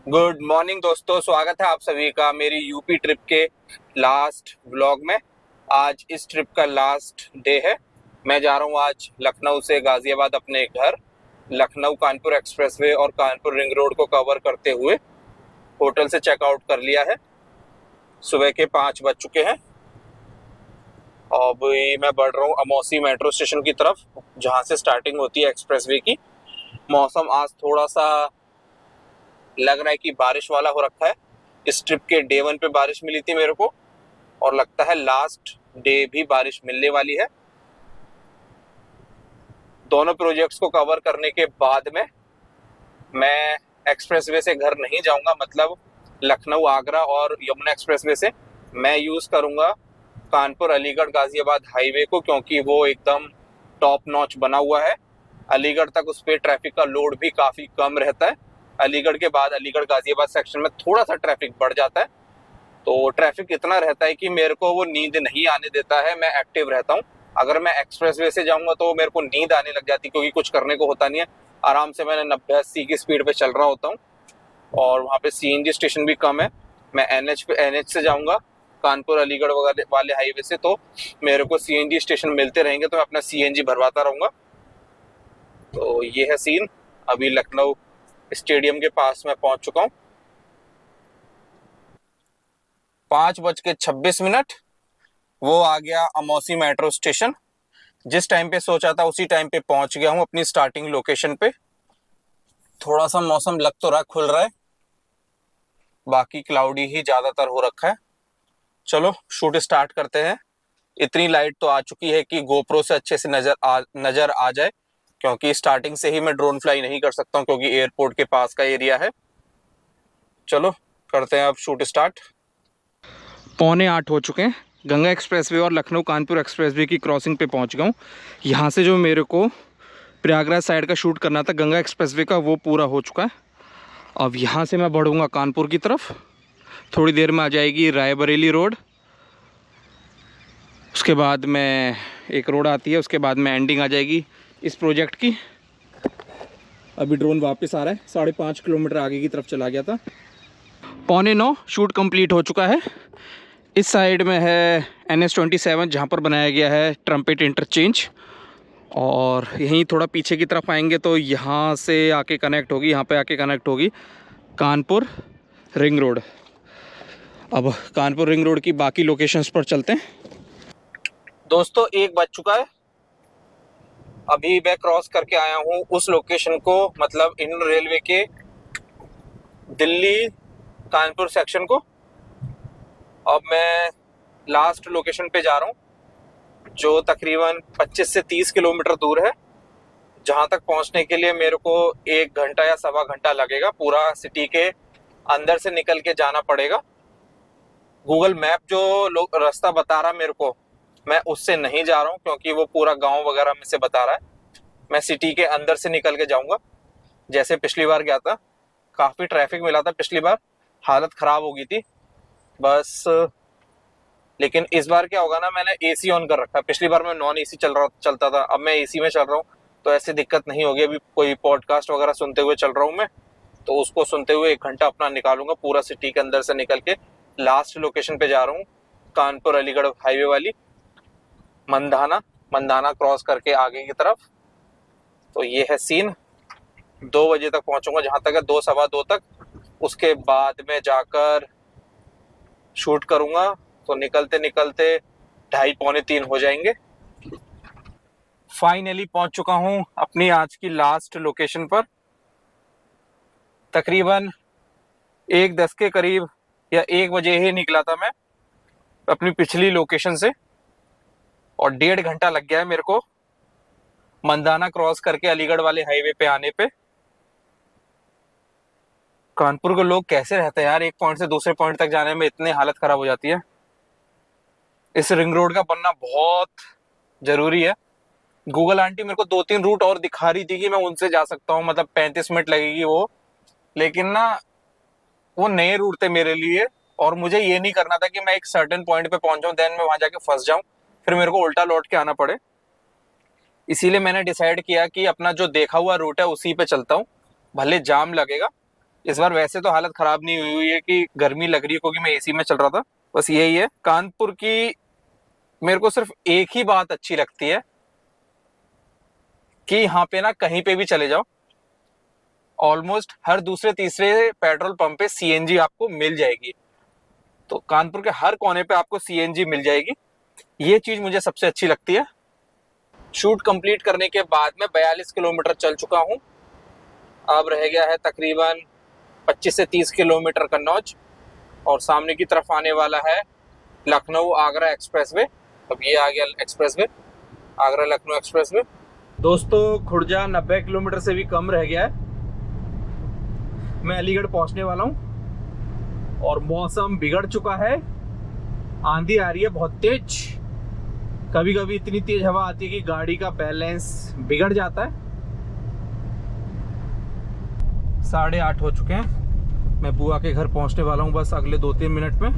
Good morning दोस्तों, स्वागत है आप सभी का मेरी यूपी ट्रिप के लास्ट व्लॉग में। आज इस ट्रिप का लास्ट डे है। मैं जा रहा हूँ आज लखनऊ से गाजियाबाद अपने घर। लखनऊ कानपुर एक्सप्रेसवे और कानपुर रिंग रोड को कवर करते हुए होटल से चेकआउट कर लिया है। सुबह के 5 बज चुके हैं। अभी मैं बढ़ रहा हूँ अमौसी मेट्रो स्टेशन की तरफ, जहाँ से स्टार्टिंग होती है एक्सप्रेसवे की। मौसम आज थोड़ा सा लग रहा है कि बारिश वाला हो रखा है। इस ट्रिप के डे 1 पे बारिश मिली थी मेरे को, और लगता है लास्ट डे भी बारिश मिलने वाली है। दोनों प्रोजेक्ट्स को कवर करने के बाद में मैं एक्सप्रेसवे से घर नहीं जाऊंगा, मतलब लखनऊ आगरा और यमुना एक्सप्रेसवे से। मैं यूज़ करूंगा कानपुर अलीगढ़ गाजियाबाद हाईवे को, क्योंकि वो एकदम टॉप नॉच बना हुआ है। अलीगढ़ तक उस पर ट्रैफिक का लोड भी काफ़ी कम रहता है। अलीगढ़ के बाद अलीगढ़ गाजियाबाद सेक्शन में थोड़ा सा ट्रैफिक बढ़ जाता है। तो ट्रैफिक इतना रहता है कि मेरे को वो नींद नहीं आने देता है, मैं एक्टिव रहता हूँ। अगर मैं एक्सप्रेसवे से जाऊंगा तो मेरे को नींद आने लग जाती, क्योंकि कुछ करने को होता नहीं है। आराम से मैंने 90-80 की स्पीड पे चल रहा होता हूँ, और वहाँ पे सीएनजी स्टेशन भी कम है। मैं एनएच से जाऊंगा कानपुर अलीगढ़ वाले हाईवे से, तो मेरे को सीएनजी स्टेशन मिलते रहेंगे, तो मैं अपना सीएनजी भरवाता रहूंगा। तो ये है सीन। अभी लखनऊ स्टेडियम के पास मैं पहुंच चुका हूँ। 5:26 वो आ गया अमौसी मेट्रो स्टेशन। जिस टाइम पे सोचा था उसी टाइम पे पहुंच गया हूँ अपनी स्टार्टिंग लोकेशन पे। थोड़ा सा मौसम लग तो रहा है खुल रहा है, बाकी क्लाउडी ही ज्यादातर हो रखा है। चलो शूट स्टार्ट करते हैं। इतनी लाइट तो आ चुकी है कि गोप्रो से अच्छे से नजर आ जाए, क्योंकि स्टार्टिंग से ही मैं ड्रोन फ्लाई नहीं कर सकता हूँ, क्योंकि एयरपोर्ट के पास का एरिया है। चलो करते हैं अब शूट स्टार्ट। 7:45 हो चुके हैं। गंगा एक्सप्रेसवे और लखनऊ कानपुर एक्सप्रेसवे की क्रॉसिंग पे पहुंच गया हूँ। यहाँ से जो मेरे को प्रयागराज साइड का शूट करना था गंगा एक्सप्रेसवे का, वो पूरा हो चुका है। अब यहाँ से मैं बढ़ूँगा कानपुर की तरफ। थोड़ी देर में आ जाएगी रायबरेली रोड, उसके बाद में एक रोड आती है, उसके बाद में एंडिंग आ जाएगी इस प्रोजेक्ट की। अभी ड्रोन वापस आ रहा है, 5.5 किलोमीटर आगे की तरफ चला गया था। 8:45 शूट कंप्लीट हो चुका है। इस साइड में है NH-27, जहाँ पर बनाया गया है ट्रम्पेट इंटरचेंज। और यहीं थोड़ा पीछे की तरफ आएंगे तो यहाँ से आके कनेक्ट होगी, यहाँ पे आके कनेक्ट होगी कानपुर रिंग रोड। अब कानपुर रिंग रोड की बाकी लोकेशंस पर चलते हैं। दोस्तों 1 बज चुका है। अभी मैं क्रॉस करके आया हूँ उस लोकेशन को, मतलब इन रेलवे के दिल्ली कानपुर सेक्शन को। अब मैं लास्ट लोकेशन पे जा रहा हूँ, जो तकरीबन 25 से 30 किलोमीटर दूर है। जहाँ तक पहुँचने के लिए मेरे को 1 घंटा या सवा घंटा लगेगा। पूरा सिटी के अंदर से निकल के जाना पड़ेगा। गूगल मैप जो रास्ता बता रहा मेरे को, मैं उससे नहीं जा रहा हूँ, क्योंकि वो पूरा गांव वगैरह में से बता रहा है। मैं सिटी के अंदर से निकल के जाऊँगा, जैसे पिछली बार गया था। काफ़ी ट्रैफिक मिला था पिछली बार, हालत ख़राब हो गई थी बस। लेकिन इस बार क्या होगा ना, मैंने एसी ऑन कर रखा है। पिछली बार मैं नॉन एसी चलता था, अब मैं एसी में चल रहा हूँ, तो ऐसी दिक्कत नहीं होगी। अभी कोई पॉडकास्ट वगैरह सुनते हुए चल रहा हूँ मैं, तो उसको सुनते हुए 1 घंटा अपना निकालूंगा। पूरा सिटी के अंदर से निकल के लास्ट लोकेशन पे जा रहा हूँ, कानपुर अलीगढ़ हाईवे वाली मंदाना क्रॉस करके आगे की तरफ। तो ये है सीन। 2 बजे तक पहुंचूंगा, जहां तक है 2 सवा 2 तक। उसके बाद में जाकर शूट करूंगा, तो निकलते निकलते 2:30 पौने 3 हो जाएंगे। फाइनली पहुंच चुका हूं अपनी आज की लास्ट लोकेशन पर। तकरीबन 1:10 के करीब या 1 बजे ही निकला था मैं अपनी पिछली लोकेशन से, और 1.5 घंटा लग गया है मेरे को मंदाना क्रॉस करके अलीगढ़ वाले हाईवे पे आने पे। कानपुर के लोग कैसे रहते हैं यार, एक पॉइंट से दूसरे पॉइंट तक जाने में इतनी हालत खराब हो जाती है। इस रिंग रोड का बनना बहुत जरूरी है। गूगल आंटी मेरे को 2-3 रूट और दिखा रही थी कि मैं उनसे जा सकता हूँ, मतलब 35 मिनट लगेगी वो, लेकिन ना वो नए रूट थे मेरे लिए, और मुझे ये नहीं करना था कि मैं एक सर्टेन पॉइंट पे पहुंच जाऊं, देन मैं वहां जाके फंस जाऊं, फिर मेरे को उल्टा लौट के आना पड़े। इसीलिए मैंने डिसाइड किया कि अपना जो देखा हुआ रूट है उसी पे चलता हूँ, भले जाम लगेगा। इस बार वैसे तो हालत खराब नहीं हुई हुई है कि गर्मी लग रही है क्योंकि मैं एसी में चल रहा था। बस यही है कानपुर की, मेरे को सिर्फ एक ही बात अच्छी लगती है कि यहाँ पे ना कहीं पे भी चले जाओ, ऑलमोस्ट हर दूसरे तीसरे पेट्रोल पंप पे सीएनजी आपको मिल जाएगी। तो कानपुर के हर कोने पे आपको सीएनजी मिल जाएगी, ये चीज मुझे सबसे अच्छी लगती है। शूट कंप्लीट करने के बाद में 42 किलोमीटर चल चुका हूँ। अब रह गया है तकरीबन 25 से 30 किलोमीटर कन्नौज, और सामने की तरफ आने वाला है लखनऊ आगरा एक्सप्रेसवे। अब ये आ गया एक्सप्रेसवे, आगरा लखनऊ एक्सप्रेसवे। दोस्तों खुर्जा 90 किलोमीटर से भी कम रह गया है, मैं अलीगढ़ पहुंचने वाला हूं और मौसम बिगड़ चुका है। आंधी आ रही है बहुत तेज, कभी कभी इतनी तेज हवा आती है कि गाड़ी का बैलेंस बिगड़ जाता है। 8:30 हो चुके हैं, मैं बुआ के घर पहुंचने वाला हूं बस अगले 2-3 मिनट में।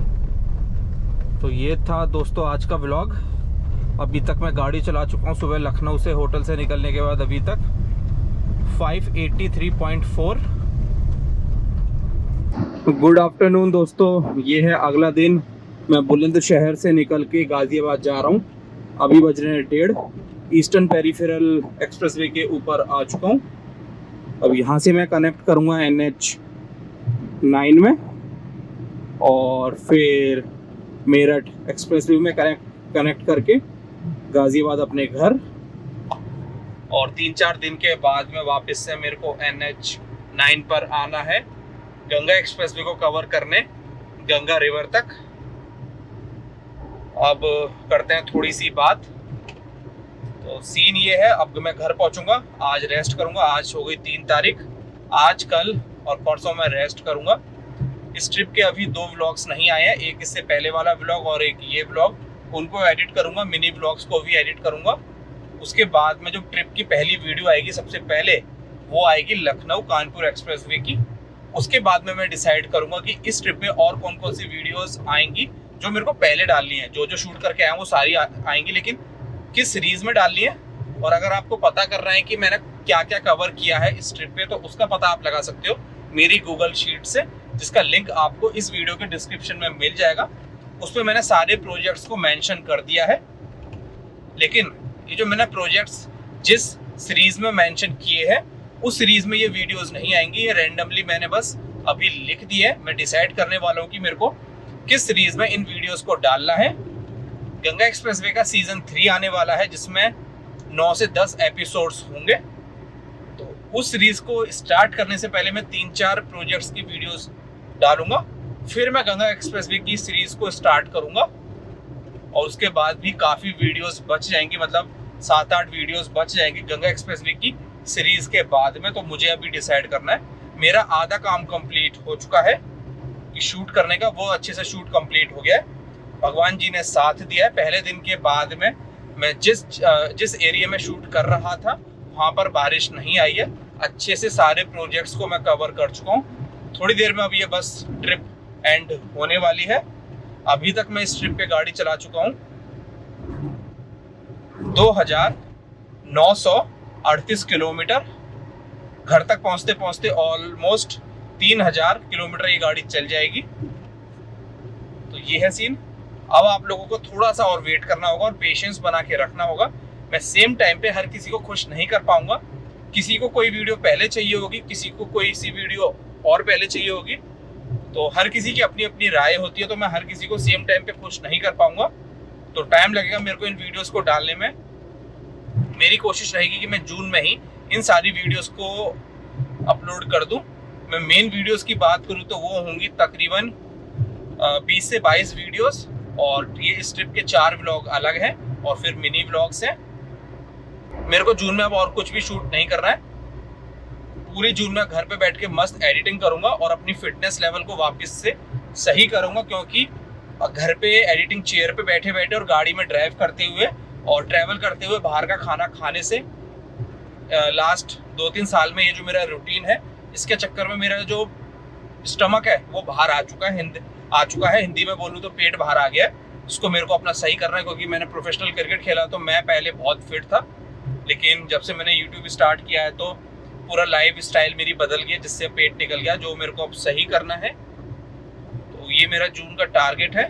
तो ये था दोस्तों आज का व्लॉग। अभी तक मैं गाड़ी चला चुका हूं, सुबह लखनऊ से होटल से निकलने के बाद अभी तक 583.4। गुड आफ्टरनून दोस्तों, ये है अगला दिन। मैं बुलंदशहर से निकल के गाजियाबाद जा रहा हूँ। अभी बज रहे हैं 1:30। ईस्टर्न पेरिफेरल एक्सप्रेसवे के ऊपर आ चुका हूँ। अब यहाँ से मैं कनेक्ट करूँगा NH9 में और फिर मेरठ एक्सप्रेसवे में कनेक्ट करके गाजियाबाद अपने घर, और 3-4 दिन के बाद में वापस से मेरे को NH9 पर आना है गंगा एक्सप्रेसवे को कवर करने गंगा रिवर तक। अब करते हैं थोड़ी सी बात। तो सीन ये है, अब मैं घर पहुंचूंगा, आज रेस्ट करूंगा। आज हो गई 3 तारीख, आज कल और परसों मैं रेस्ट करूंगा। इस ट्रिप के अभी 2 व्लॉग्स नहीं आए हैं, एक इससे पहले वाला व्लॉग और एक ये व्लॉग, उनको एडिट करूंगा, मिनी व्लॉग्स को भी एडिट करूंगा। उसके बाद में जो ट्रिप की पहली वीडियो आएगी सबसे पहले, वो आएगी लखनऊ कानपुर एक्सप्रेसवे की। उसके बाद में मैं डिसाइड करूंगा कि इस ट्रिप में और कौन कौन सी वीडियोस आएंगी जो मेरे को पहले डालनी है। जो शूट करके आया हूँ वो सारी आएंगी, लेकिन किस सीरीज में डालनी है। और अगर आपको पता कर रहे हैं कि मैंने क्या क्या कवर किया है इस ट्रिप पे, तो उसका पता आप लगा सकते हो मेरी गूगल शीट से, जिसका लिंक आपको इस वीडियो के डिस्क्रिप्शन में मिल जाएगा। उसमें मैंने सारे प्रोजेक्ट्स को मेंशन कर दिया है, लेकिन ये जो मैंने प्रोजेक्ट्स जिस सीरीज में मेंशन किए हैं उस सीरीज में ये वीडियोस नहीं आएंगी। ये रैंडमली मैंने बस अभी लिख दी है। मैं डिसाइड करने वाला हूँ कि मेरे को किस सीरीज में इन वीडियोस को डालना है। गंगा एक्सप्रेसवे का सीजन 3 आने वाला है, जिसमें 9 से 10 एपिसोड्स होंगे। तो उस सीरीज को स्टार्ट करने से पहले मैं 3-4 प्रोजेक्ट्स की वीडियोस डालूंगा, फिर मैं गंगा एक्सप्रेसवे की सीरीज को स्टार्ट करूंगा, और उसके बाद भी काफ़ी वीडियोस बच जाएंगी, मतलब 7-8 वीडियोस बच जाएंगी गंगा एक्सप्रेसवे की सीरीज के बाद में। तो मुझे अभी डिसाइड करना है। मेरा आधा काम कंप्लीट हो चुका है कि शूट करने का, वो अच्छे से शूट कंप्लीट हो गया है। भगवान जी ने साथ दिया है। पहले दिन के बाद में मैं जिस एरिया में शूट कर रहा था वहाँ पर बारिश नहीं आई है। अच्छे से सारे प्रोजेक्ट्स को मैं कवर कर चुका हूँ। थोड़ी देर में अब ये बस ट्रिप एंड होने वाली है। अभी तक मैं इस ट्रिप पे गाड़ी चला चुका हूँ 2938 किलोमीटर। घर तक पहुँचते पहुँचते ऑलमोस्ट 3000 किलोमीटर ये गाड़ी चल जाएगी। तो ये है सीन। अब आप लोगों को थोड़ा सा और वेट करना होगा और पेशेंस बना के रखना होगा। मैं सेम टाइम पे हर किसी को खुश नहीं कर पाऊंगा। किसी को कोई वीडियो पहले चाहिए होगी, किसी को कोई सी वीडियो और पहले चाहिए होगी। तो हर किसी की अपनी अपनी राय होती है, तो मैं हर किसी को सेम टाइम पे खुश नहीं कर पाऊंगा। तो टाइम लगेगा मेरे को इन वीडियोस को डालने में। मेरी कोशिश रहेगी कि मैं जून में ही इन सारी वीडियोस को अपलोड कर दूं। मैं मेन वीडियोस की बात करूं तो वो होंगी तकरीबन 20 से 22 वीडियोस, और ये इस ट्रिप के 4 व्लॉग अलग हैं और फिर मिनी व्लॉग्स हैं। मेरे को जून में अब और कुछ भी शूट नहीं करना है। पूरी जून में घर पे बैठ के मस्त एडिटिंग करूंगा और अपनी फिटनेस लेवल को वापस से सही करूंगा, क्योंकि घर पे एडिटिंग चेयर पे बैठे बैठे और गाड़ी में ड्राइव करते हुए और ट्रैवल करते हुए बाहर का खाना खाने से लास्ट 2-3 साल में ये जो मेरा रूटीन है, इसके चक्कर में मेरा जो स्टमक है वो बाहर आ चुका है। हिंदी में बोलूँ तो पेट बाहर आ गया है। उसको मेरे को अपना सही करना है, क्योंकि मैंने प्रोफेशनल क्रिकेट खेला तो मैं पहले बहुत फिट था, लेकिन जब से मैंने यूट्यूब स्टार्ट किया है तो पूरा लाइफ स्टाइल मेरी बदल गई, जिससे पेट निकल गया, जो मेरे को अब सही करना है। तो ये मेरा जून का टारगेट है।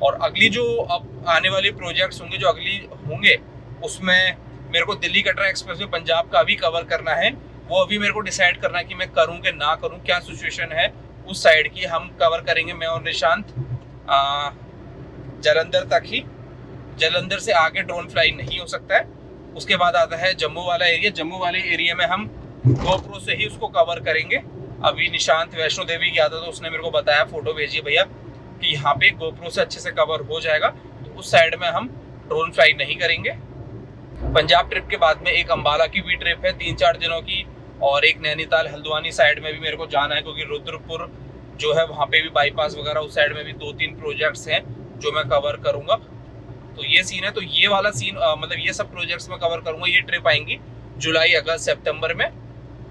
और अगली जो अब आने वाले प्रोजेक्ट्स होंगे, जो अगली होंगे, उसमें मेरे को दिल्ली कटरा एक्सप्रेस वे पंजाब का भी कवर करना है। वो अभी मेरे को डिसाइड करना है कि मैं करूं कि ना करूं, क्या सिचुएशन है उस साइड की। हम कवर करेंगे, मैं और निशांत, जालंधर तक ही। जालंधर से आगे ड्रोन फ्लाई नहीं हो सकता है। उसके बाद आता है जम्मू वाला एरिया। जम्मू वाले एरिया में हम गोप्रो से ही उसको कवर करेंगे। अभी निशांत वैष्णो देवी गया था, तो उसने मेरे को बताया, फोटो भेजिए भैया, कि यहाँ पे गोप्रो से अच्छे से कवर हो जाएगा। तो उस साइड में हम ड्रोन फ्लाई नहीं करेंगे। पंजाब ट्रिप के बाद में एक अंबाला की भी ट्रिप है 3-4 दिनों की, और एक नैनीताल हल्द्वानी साइड में भी मेरे को जाना है, क्योंकि रुद्रपुर जो है वहाँ पे भी बाईपास वगैरह उस साइड में भी 2-3 प्रोजेक्ट्स हैं जो मैं कवर करूँगा। तो ये सीन है। तो ये वाला सीन मतलब ये सब प्रोजेक्ट्स मैं कवर करूँगा। ये ट्रिप आएंगी जुलाई, अगस्त, सितंबर में।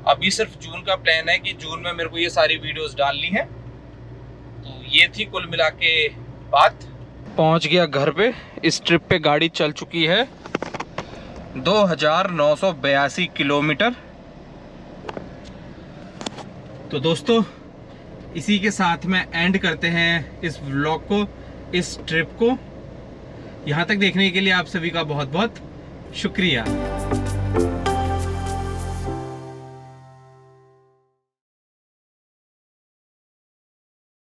अभी सिर्फ जून का प्लान है कि जून में मेरे को ये सारी वीडियोस डालनी है। तो ये थी कुल मिला के बात। पहुंच गया घर पे। इस ट्रिप पे गाड़ी चल चुकी है 2982 किलोमीटर। तो दोस्तों, इसी के साथ में एंड करते हैं इस व्लॉग को, इस ट्रिप को। यहाँ तक देखने के लिए आप सभी का बहुत बहुत शुक्रिया।